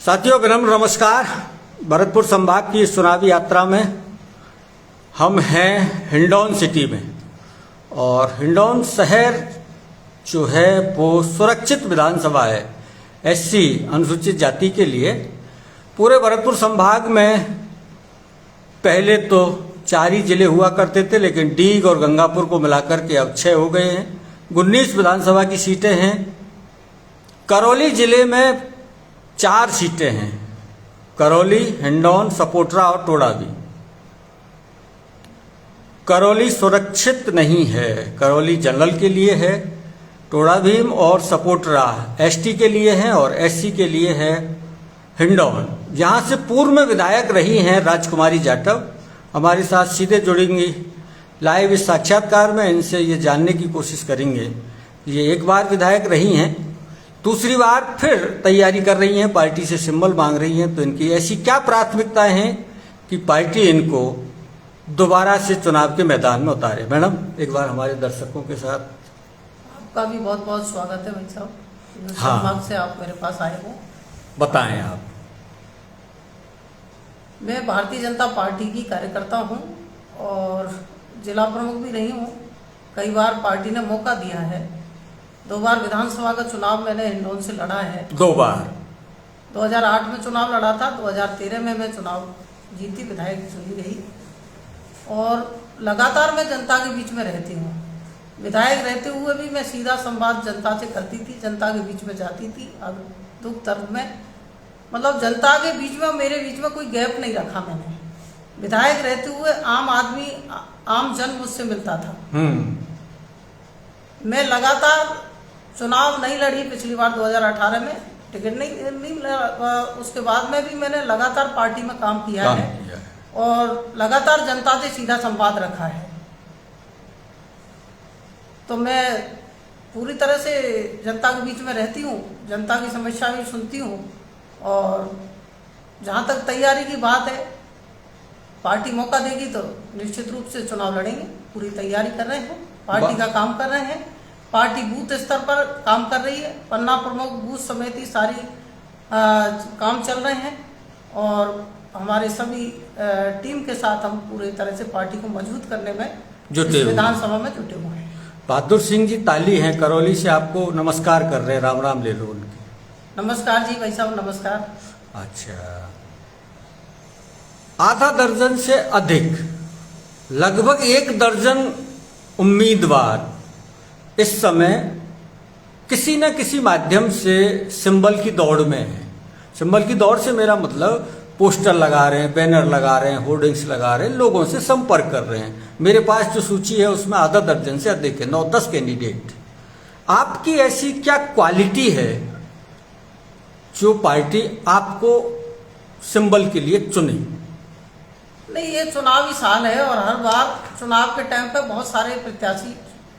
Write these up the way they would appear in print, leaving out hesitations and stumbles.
साथियों विनम्र नमस्कार। भरतपुर संभाग की इस चुनावी यात्रा में हम हैं हिंडौन सिटी में, और हिंडौन शहर जो है वो सुरक्षित विधानसभा है एससी अनुसूचित जाति के लिए। पूरे भरतपुर संभाग में पहले तो 4 ही जिले हुआ करते थे, लेकिन डीग और गंगापुर को मिलाकर के अब 6 हो गए हैं। 19 विधानसभा की सीटें हैं। करौली जिले में 4 सीटें हैं, करौली, हिंडौन, सपोटरा और टोडाभी। करौली सुरक्षित नहीं है, करौली जनरल के लिए है, टोडाभीम और सपोटरा एसटी के लिए है और एससी के लिए है हिंडौन। जहां से पूर्व में विधायक रही हैं राजकुमारी जाटव, हमारे साथ सीधे जुड़ेंगी लाइव इस साक्षात्कार में। इनसे ये जानने की कोशिश करेंगे, ये एक बार विधायक रही हैं, दूसरी बार फिर तैयारी कर रही हैं, पार्टी से सिंबल मांग रही हैं, तो इनकी ऐसी क्या प्राथमिकताएं हैं कि पार्टी इनको दोबारा से चुनाव के मैदान में उतारे। मैडम, एक बार हमारे दर्शकों के साथ। आपका भी बहुत बहुत स्वागत है भाई साहब। हाँ, संभाग से आप मेरे पास आए हो। बताएं आप। मैं भारतीय जनता पार्टी की कार्यकर्ता हूं और जिला प्रमुख भी रही हूं। कई बार पार्टी ने मौका दिया है। 2 बार विधानसभा का चुनाव मैंने हिंडौन से लड़ा है। 2 बार 2008 में चुनाव लड़ा था, 2013 में मैं चुनाव जीती, विधायक चुनी गई, और लगातार मैं जनता के बीच में रहती हूँ। विधायक रहते हुए भी मैं सीधा संवाद जनता से करती थी, जनता के बीच में जाती थी। अब दुख दर्द में मतलब जनता के बीच में, मेरे बीच में कोई गैप नहीं रखा मैंने। विधायक रहते हुए आम आदमी, आम जन मुझसे मिलता था। मैं लगातार चुनाव नहीं लड़ी। पिछली बार 2018 में टिकट नहीं मिला, उसके बाद में भी मैंने लगातार पार्टी में काम किया है और लगातार जनता से सीधा संवाद रखा है। तो मैं पूरी तरह से जनता के बीच में रहती हूँ, जनता की समस्या भी सुनती हूँ, और जहाँ तक तैयारी की बात है, पार्टी मौका देगी तो निश्चित रूप से चुनाव लड़ेंगे। पूरी तैयारी कर रहे हैं, पार्टी का काम कर रहे हैं। पार्टी बूथ स्तर पर काम कर रही है, पन्ना प्रमुख, बूथ समिति, सारी काम चल रहे हैं, और हमारे सभी टीम के साथ हम पूरी तरह से पार्टी को मजबूत करने में जुटे, विधानसभा में जुटे हुए हैं। बहादुर सिंह जी ताली हैं, करौली से आपको नमस्कार कर रहे हैं, राम राम ले लो उनकी। नमस्कार जी भाई साहब, नमस्कार। अच्छा, आधा दर्जन से अधिक, लगभग 1 दर्जन उम्मीदवार इस समय किसी न किसी माध्यम से सिंबल की दौड़ में है। सिंबल की दौड़ से मेरा मतलब पोस्टर लगा रहे हैं, बैनर लगा रहे हैं, होर्डिंग्स लगा रहे हैं, लोगों से संपर्क कर रहे हैं। मेरे पास जो सूची है उसमें आधा दर्जन से अधिक है, 9-10 कैंडिडेट। आपकी ऐसी क्या क्वालिटी है जो पार्टी आपको सिंबल के लिए चुने? नहीं, ये चुनावी साल है और हर बार चुनाव के टाइम पे बहुत सारे प्रत्याशी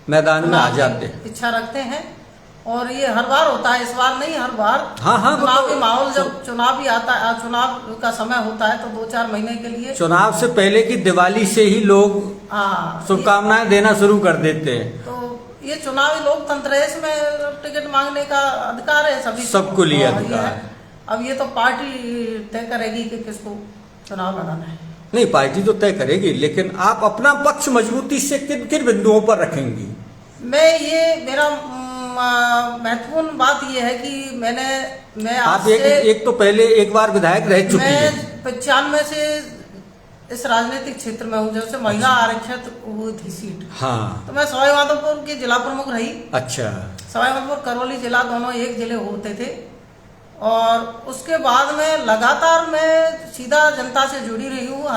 मैदान में आ जाते हैं, इच्छा रखते हैं, और ये हर बार होता है। इस बार नहीं, हर बार। हाँ, चुनावी माहौल, जब चुनाव भी आता है, चुनाव का समय होता है, तो 2-4 महीने के लिए, चुनाव से पहले की दिवाली से ही लोग शुभकामनाएं देना शुरू कर देते हैं। तो ये चुनावी लोकतंत्र है, इसमें टिकट मांगने का अधिकार है सभी, सबको लिए अधिकार है। अब ये तो पार्टी तय करेगी कि किसको चुनाव लड़ाना है। नहीं, पार्टी तो तय करेगी, लेकिन आप अपना पक्ष मजबूती से किन किन बिंदुओं पर रखेंगी? मेरा महत्वपूर्ण बात यह है कि मैं आप एक तो पहले एक बार विधायक रह चुकी है। 95 से इस राजनीतिक क्षेत्र में हूँ, जब से महिला आरक्षित हुई थी सीट। हाँ, तो मैं सवाई माधोपुर की जिला प्रमुख रही। अच्छा। सवाई माधोपुर करौली जिला दोनों एक जिले होते थे, और उसके बाद में लगातार मैं सीधा जनता से जुड़ी रही हूँ।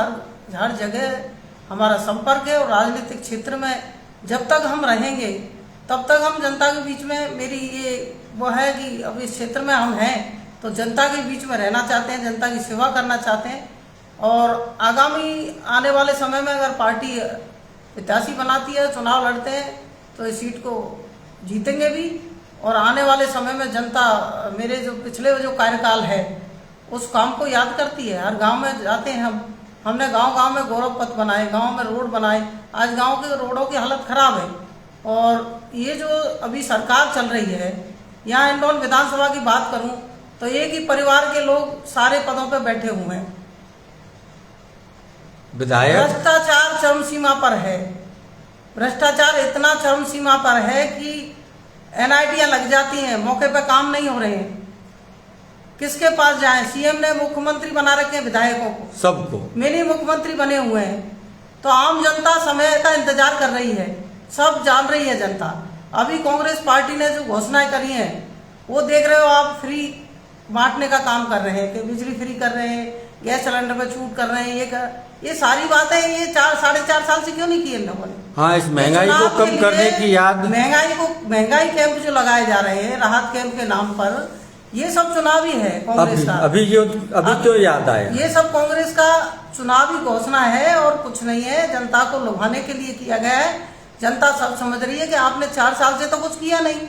हर जगह हमारा संपर्क है, और राजनीतिक क्षेत्र में जब तक हम रहेंगे तब तक हम जनता के बीच में, मेरी ये वो है कि अब इस क्षेत्र में हम हैं तो जनता के बीच में रहना चाहते हैं, जनता की सेवा करना चाहते हैं, और आगामी आने वाले समय में अगर पार्टी प्रत्याशी बनाती है, चुनाव लड़ते हैं, तो इस सीट को जीतेंगे भी। और आने वाले समय में जनता मेरे जो पिछले जो कार्यकाल है उस काम को याद करती है। हर गांव में जाते हैं हमने गांव-गांव में गौरव पथ बनाए, गांव में रोड बनाए। आज गांव के रोडों की हालत खराब है, और ये जो अभी सरकार चल रही है, यहाँ हिंडौन विधानसभा की बात करूं तो एक ही परिवार के लोग सारे पदों पे बैठे हुए हैं। विधायक भ्रष्टाचार चरम सीमा पर है। भ्रष्टाचार इतना चरम सीमा पर है कि एनआईटियां लग जाती हैं, मौके पे काम नहीं हो रहे हैं। किसके पास जाएं? सीएम ने मुख्यमंत्री बना रखे हैं विधायकों को, सबको मिनी मुख्यमंत्री बने हुए हैं। तो आम जनता समय का इंतजार कर रही है, सब जान रही है जनता। अभी कांग्रेस पार्टी ने जो घोषणाएं करी हैं वो देख रहे हो आप, फ्री बांटने का काम कर रहे हैं कि बिजली फ्री कर रहे हैं, गैस सिलेंडर पे छूट कर रहे हैं। ये सारी बातें ये 4-4.5 साल से क्यों नहीं की इन लोगों ने? हाँ, इस महंगाई को कम करने की याद, महंगाई कैंप जो लगाए जा रहे हैं राहत कैंप के नाम पर, ये सब चुनावी है कांग्रेस का। अभी क्यों याद आया? ये सब कांग्रेस का चुनावी घोषणा है और कुछ नहीं है। जनता को लुभाने के लिए किया गया है। जनता सब समझ रही है कि आपने 4 साल से तो कुछ किया नहीं,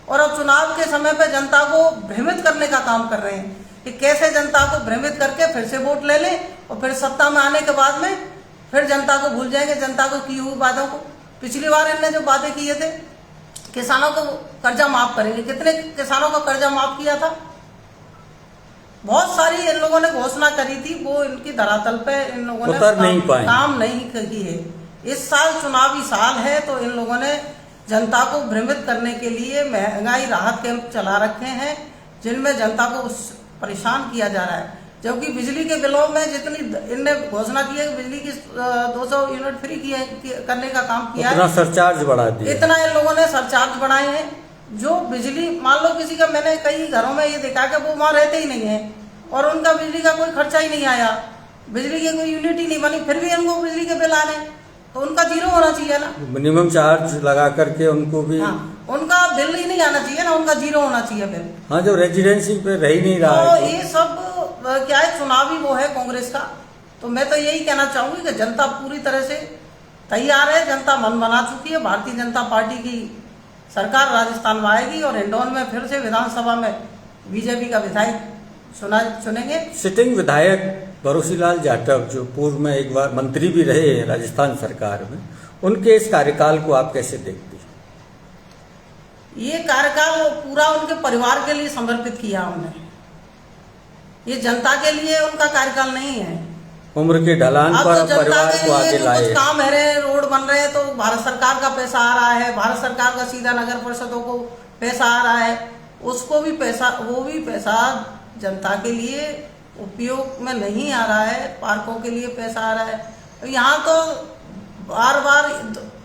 और अब चुनाव के समय पे जनता को भ्रमित करने का काम कर रहे हैं कि कैसे जनता को भ्रमित करके फिर से वोट ले लें और फिर सत्ता में आने के बाद में फिर जनता को भूल जाएंगे, जनता को की हुई वादों को। पिछली बार इनने जो वादे किए थे, किसानों को कर्जा माफ करेंगे, कितने किसानों का कर्जा माफ किया था? बहुत सारी इन लोगों ने घोषणा करी थी, वो इनकी धरातल पे इन लोगों ने काम नहीं की है। इस साल चुनावी साल है तो इन लोगों ने जनता को भ्रमित करने के लिए महंगाई राहत कैंप चला रखे हैं, जिनमें जनता को परेशान किया जा रहा है। जबकि बिजली के बिलों में जितनी इनने घोषणा की है कि बिजली की 200 यूनिट फ्री करने का काम किया है, सरचार्ज बढ़ा दिया, इतना इन लोगों ने सरचार्ज बढ़ाए हैं। जो बिजली, मान लो किसी का, मैंने कई घरों में ये देखा कि वो वहाँ रहते ही नहीं है और उनका बिजली का कोई खर्चा ही नहीं आया, बिजली की कोई यूनिट ही नहीं बनी, फिर भी उनको बिजली के बिल आ रहे, तो उनका जीरो होना चाहिए ना। मिनिमम चार्ज लगा करके उनको भी, हाँ, उनका बिल ही नहीं आना चाहिए ना, उनका जीरो होना चाहिए बिल। हाँ, जो रेजिडेंसी पे रह ही नहीं रहा तो है। ये सब क्या है, चुनावी वो है कांग्रेस का। तो मैं तो यही कहना चाहूंगी कि जनता पूरी तरह से तैयार है, जनता मन बना चुकी है। भारतीय जनता पार्टी की सरकार राजस्थान में आएगी और हिंडौन में फिर से विधानसभा में बीजेपी का विधायक चुनेंगे। सिटिंग विधायक भरोसीलाल जाटव, जो पूर्व में एक बार मंत्री भी रहे हैं राजस्थान सरकार में, उनके इस कार्यकाल को आप कैसे देखते हैं? ये कार्यकाल पूरा उनके परिवार के लिए समर्पित किया उन्होंने, ये जनता के लिए उनका कार्यकाल नहीं है। उम्र के ढलान पर परिवार को आगे लाए। कुछ काम है, रोड बन रहे हैं तो भारत सरकार का पैसा आ रहा है, भारत सरकार का सीधा नगर परिषदों को पैसा आ रहा है, उसको भी पैसा, वो भी पैसा जनता के लिए उपयोग में नहीं आ रहा है, पार्कों के लिए पैसा आ रहा है। यहाँ तो बार बार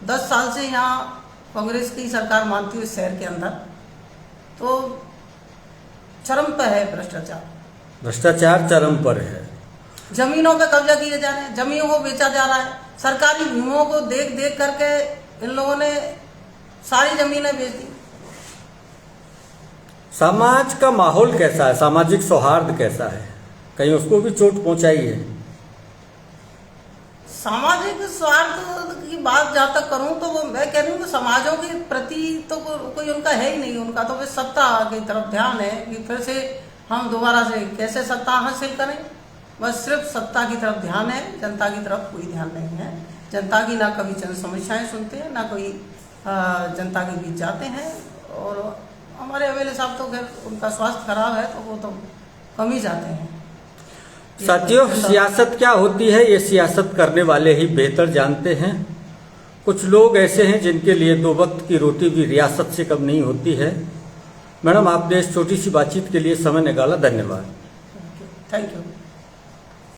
10 साल से यहाँ कांग्रेस की सरकार मानती हुई शहर के अंदर तो चरम पर है भ्रष्टाचार चरम पर है। जमीनों पे कब्जा किए जा रहे हैं, जमीनों को बेचा जा रहा है, सरकारी भूमों को देख देख करके इन लोगों ने सारी जमीनें बेच दी। समाज का माहौल कैसा है, सामाजिक सौहार्द कैसा है, कहीं उसको भी चोट पहुंचाई है? सामाजिक स्वार्थ की बात जहाँ तक करूँ तो वो मैं कह रही हूँ कि समाजों के प्रति तो कोई उनका है ही नहीं। उनका तो बस सत्ता की तरफ ध्यान है कि फिर से हम दोबारा से कैसे सत्ता हासिल करें, बस सिर्फ सत्ता की तरफ ध्यान है, जनता की तरफ कोई ध्यान नहीं है। जनता की ना कभी जन समस्याएं सुनते हैं, ना कोई जनता के बीच जाते हैं। और हमारे एमएलए साहब तो खैर उनका स्वास्थ्य खराब है तो वो तो कम ही जाते हैं। साथियों, सियासत क्या होती है ये सियासत करने वाले ही बेहतर जानते हैं। कुछ लोग ऐसे हैं जिनके लिए 2 वक्त की रोटी भी रियासत से कम नहीं होती है। मैडम, आपने इस छोटी सी बातचीत के लिए समय निकाला, धन्यवाद। Thank you.